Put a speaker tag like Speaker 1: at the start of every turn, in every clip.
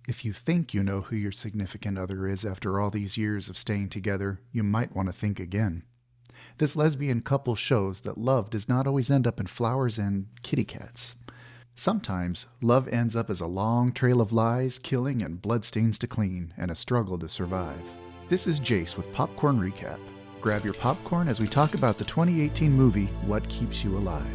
Speaker 1: If you think you know who your significant other is after all these years of staying together, you might want to think again. This lesbian couple shows that love does not always end up in flowers and kitty cats. Sometimes, love ends up as a long trail of lies, killing, and bloodstains to clean, and a struggle to survive. This is Jace with Popcorn Recap. Grab your popcorn as we talk about the 2018 movie, What Keeps You Alive.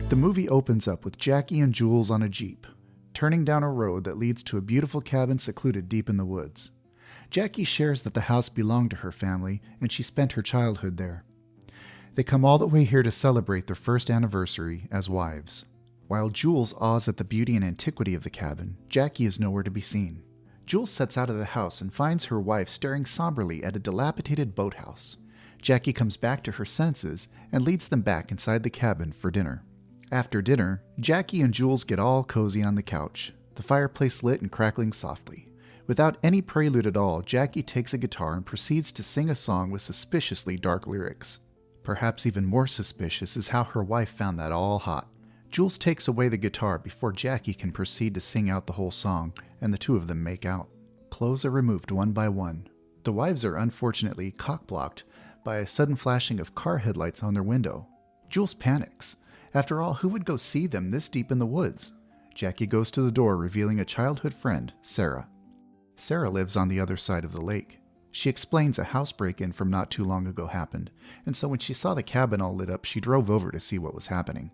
Speaker 1: The movie opens up with Jackie and Jules on a Jeep, turning down a road that leads to a beautiful cabin secluded deep in the woods. Jackie shares that the house belonged to her family, and she spent her childhood there. They come all the way here to celebrate their first anniversary as wives. While Jules awes at the beauty and antiquity of the cabin, Jackie is nowhere to be seen. Jules sets out of the house and finds her wife staring somberly at a dilapidated boathouse. Jackie comes back to her senses and leads them back inside the cabin for dinner. After dinner, Jackie and Jules get all cozy on the couch, the fireplace lit and crackling softly. Without any prelude at all, Jackie takes a guitar and proceeds to sing a song with suspiciously dark lyrics. Perhaps even more suspicious is how her wife found that all hot. Jules takes away the guitar before Jackie can proceed to sing out the whole song, and the two of them make out. Clothes are removed one by one. The wives are unfortunately cock-blocked by a sudden flashing of car headlights on their window. Jules panics. After all, who would go see them this deep in the woods? Jackie goes to the door, revealing a childhood friend, Sarah. Sarah lives on the other side of the lake. She explains a house break-in from not too long ago happened, and so when she saw the cabin all lit up, she drove over to see what was happening.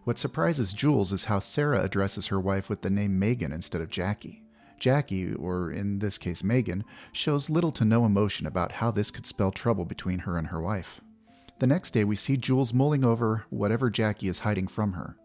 Speaker 1: What surprises Jules is how Sarah addresses her wife with the name Megan instead of Jackie. Jackie, or in this case Megan, shows little to no emotion about how this could spell trouble between her and her wife. The next day we see Jules mulling over whatever Jackie is hiding from her.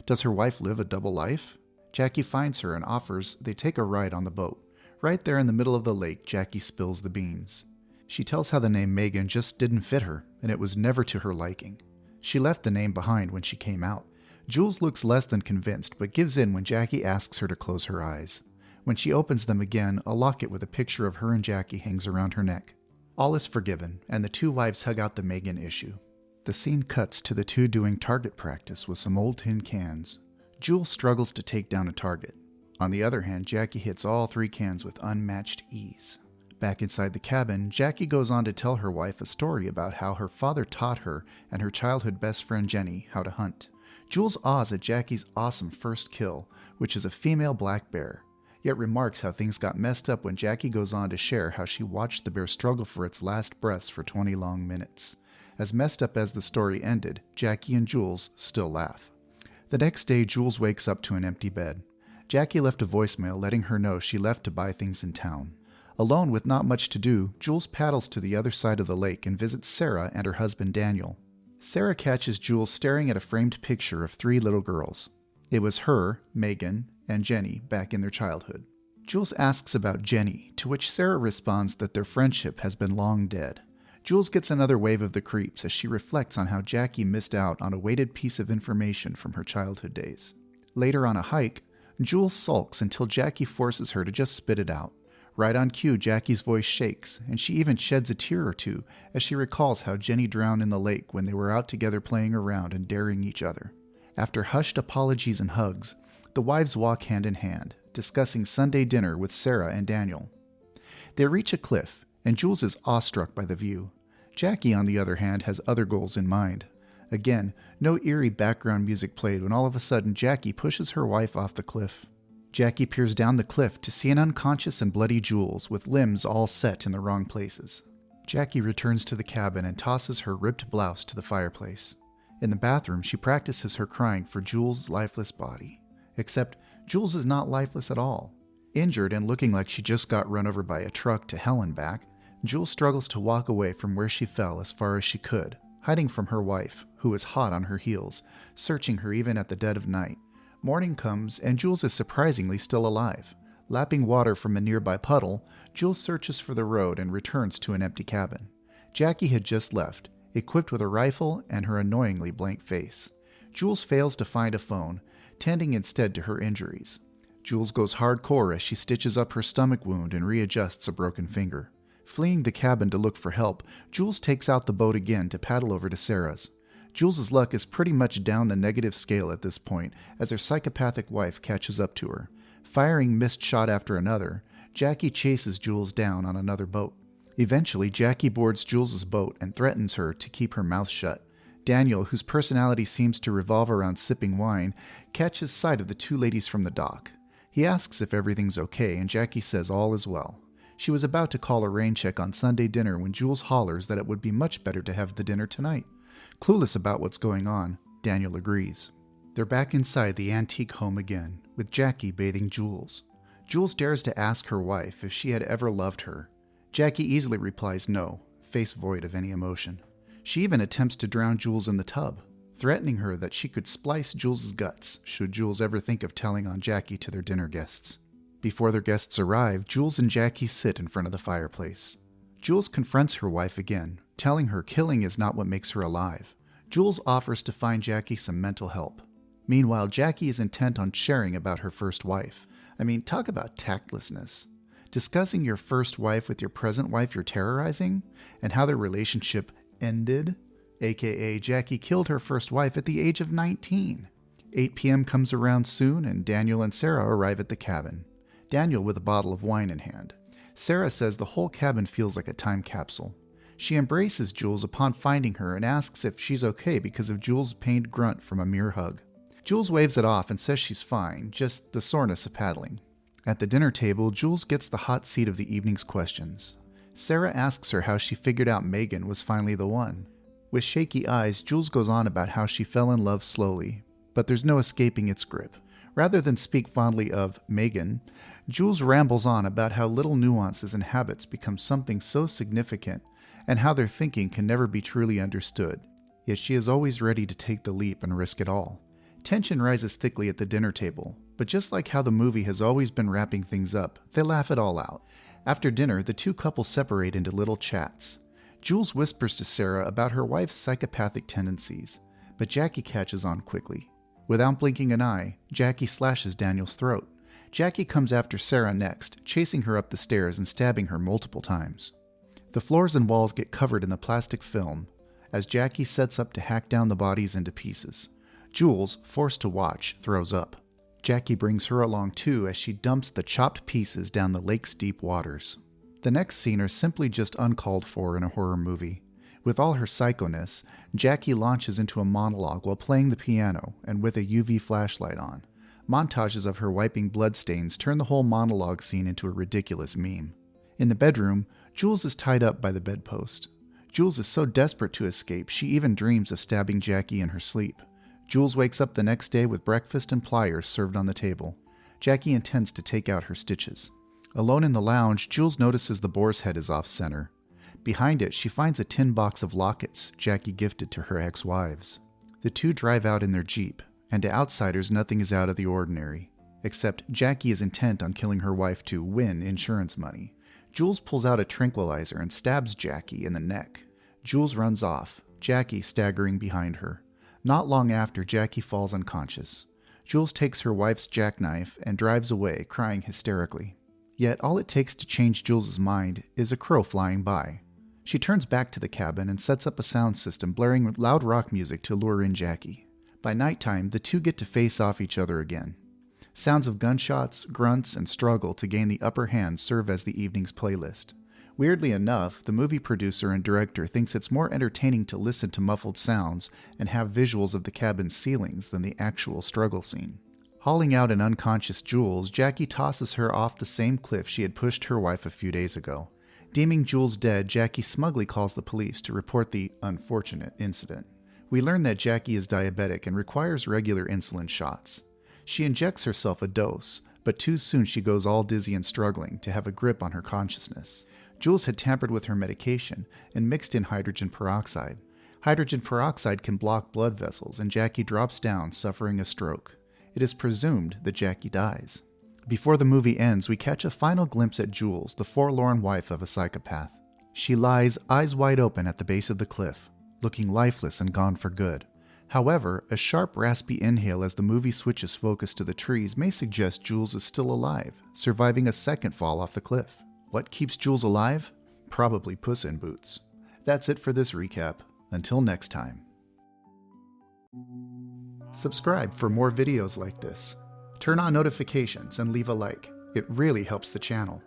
Speaker 1: Does her wife live a double life? Jackie finds her and offers they take a ride on the boat. Right there in the middle of the lake, Jackie spills the beans. She tells how the name Megan just didn't fit her, and it was never to her liking. She left the name behind when she came out. Jules looks less than convinced, but gives in when Jackie asks her to close her eyes. When she opens them again, a locket with a picture of her and Jackie hangs around her neck. All is forgiven, and the two wives hug out the Megan issue. The scene cuts to the two doing target practice with some old tin cans. Jules struggles to take down a target. On the other hand, Jackie hits all three cans with unmatched ease. Back inside the cabin, Jackie goes on to tell her wife a story about how her father taught her and her childhood best friend Jenny how to hunt. Jules awes at Jackie's awesome first kill, which is a female black bear, yet remarks how things got messed up when Jackie goes on to share how she watched the bear struggle for its last breaths for 20 long minutes. As messed up as the story ended, Jackie and Jules still laugh. The next day, Jules wakes up to an empty bed. Jackie left a voicemail letting her know she left to buy things in town. Alone with not much to do, Jules paddles to the other side of the lake and visits Sarah and her husband Daniel. Sarah catches Jules staring at a framed picture of three little girls. It was her, Megan, and Jenny back in their childhood. Jules asks about Jenny, to which Sarah responds that their friendship has been long dead. Jules gets another wave of the creeps as she reflects on how Jackie missed out on a weighted piece of information from her childhood days. Later on a hike, Jules sulks until Jackie forces her to just spit it out. Right on cue, Jackie's voice shakes, and she even sheds a tear or two as she recalls how Jenny drowned in the lake when they were out together playing around and daring each other. After hushed apologies and hugs, the wives walk hand in hand, discussing Sunday dinner with Sarah and Daniel. They reach a cliff, and Jules is awestruck by the view. Jackie, on the other hand, has other goals in mind. Again, no eerie background music played when all of a sudden Jackie pushes her wife off the cliff. Jackie peers down the cliff to see an unconscious and bloody Jules with limbs all set in the wrong places. Jackie returns to the cabin and tosses her ripped blouse to the fireplace. In the bathroom, she practices her crying for Jules' lifeless body. Except Jules is not lifeless at all. Injured and looking like she just got run over by a truck to hell and back, Jules struggles to walk away from where she fell as far as she could, hiding from her wife, who is hot on her heels, searching her even at the dead of night. Morning comes, and Jules is surprisingly still alive. Lapping water from a nearby puddle, Jules searches for the road and returns to an empty cabin. Jackie had just left, equipped with a rifle and her annoyingly blank face. Jules fails to find a phone, tending instead to her injuries. Jules goes hardcore as she stitches up her stomach wound and readjusts a broken finger. Fleeing the cabin to look for help, Jules takes out the boat again to paddle over to Sarah's. Jules' luck is pretty much down the negative scale at this point as her psychopathic wife catches up to her. Firing missed shot after another, Jackie chases Jules down on another boat. Eventually, Jackie boards Jules's boat and threatens her to keep her mouth shut. Daniel, whose personality seems to revolve around sipping wine, catches sight of the two ladies from the dock. He asks if everything's okay, and Jackie says all is well. She was about to call a rain check on Sunday dinner when Jules hollers that it would be much better to have the dinner tonight. Clueless about what's going on, Daniel agrees. They're back inside the antique home again, with Jackie bathing Jules. Jules dares to ask her wife if she had ever loved her. Jackie easily replies no, face void of any emotion. She even attempts to drown Jules in the tub, threatening her that she could splice Jules's guts should Jules ever think of telling on Jackie to their dinner guests. Before their guests arrive, Jules and Jackie sit in front of the fireplace. Jules confronts her wife again, telling her killing is not what makes her alive. Jules offers to find Jackie some mental help. Meanwhile, Jackie is intent on sharing about her first wife. I mean, talk about tactlessness. Discussing your first wife with your present wife you're terrorizing, and how their relationship ended, aka Jackie killed her first wife at the age of 19. 8 p.m. comes around soon, and Daniel and Sarah arrive at the cabin. Daniel with a bottle of wine in hand. Sarah says the whole cabin feels like a time capsule. She embraces Jules upon finding her and asks if she's okay because of Jules' pained grunt from a mere hug. Jules waves it off and says she's fine, just the soreness of paddling. At the dinner table, Jules gets the hot seat of the evening's questions. Sarah asks her how she figured out Megan was finally the one. With shaky eyes, Jules goes on about how she fell in love slowly, but there's no escaping its grip. Rather than speak fondly of Megan, Jules rambles on about how little nuances and habits become something so significant and how their thinking can never be truly understood. Yet she is always ready to take the leap and risk it all. Tension rises thickly at the dinner table, but just like how the movie has always been wrapping things up, they laugh it all out. After dinner, the two couples separate into little chats. Jules whispers to Sarah about her wife's psychopathic tendencies, but Jackie catches on quickly. Without blinking an eye, Jackie slashes Daniel's throat. Jackie comes after Sarah next, chasing her up the stairs and stabbing her multiple times. The floors and walls get covered in the plastic film as Jackie sets up to hack down the bodies into pieces. Jules, forced to watch, throws up. Jackie brings her along too as she dumps the chopped pieces down the lake's deep waters. The next scene are simply just uncalled for in a horror movie. With all her psychoness, Jackie launches into a monologue while playing the piano and with a UV flashlight on. Montages of her wiping bloodstains turn the whole monologue scene into a ridiculous meme. In the bedroom, Jules is tied up by the bedpost. Jules is so desperate to escape, she even dreams of stabbing Jackie in her sleep. Jules wakes up the next day with breakfast and pliers served on the table. Jackie intends to take out her stitches. Alone in the lounge, Jules notices the boar's head is off-center. Behind it, she finds a tin box of lockets Jackie gifted to her ex-wives. The two drive out in their Jeep, and to outsiders nothing is out of the ordinary, except Jackie is intent on killing her wife to win insurance money. Jules pulls out a tranquilizer and stabs Jackie in the neck. Jules runs off, Jackie staggering behind her. Not long after, Jackie falls unconscious. Jules takes her wife's jackknife and drives away, crying hysterically. Yet all it takes to change Jules's mind is a crow flying by. She turns back to the cabin and sets up a sound system blaring loud rock music to lure in Jackie. By nighttime, the two get to face off each other again. Sounds of gunshots, grunts, and struggle to gain the upper hand serve as the evening's playlist. Weirdly enough, the movie producer and director thinks it's more entertaining to listen to muffled sounds and have visuals of the cabin's ceilings than the actual struggle scene. Hauling out an unconscious Jules, Jackie tosses her off the same cliff she had pushed her wife a few days ago. Deeming Jules dead, Jackie smugly calls the police to report the unfortunate incident. We learn that Jackie is diabetic and requires regular insulin shots. She injects herself a dose, but too soon she goes all dizzy and struggling to have a grip on her consciousness. Jules had tampered with her medication and mixed in hydrogen peroxide. Hydrogen peroxide can block blood vessels, and Jackie drops down, suffering a stroke. It is presumed that Jackie dies. Before the movie ends, we catch a final glimpse at Jules, the forlorn wife of a psychopath. She lies eyes wide open at the base of the cliff, looking lifeless and gone for good. However, a sharp, raspy inhale as the movie switches focus to the trees may suggest Jules is still alive, surviving a second fall off the cliff. What keeps Jules alive? Probably Puss in Boots. That's it for this recap. Until next time. Subscribe for more videos like this. Turn on notifications and leave a like. It really helps the channel.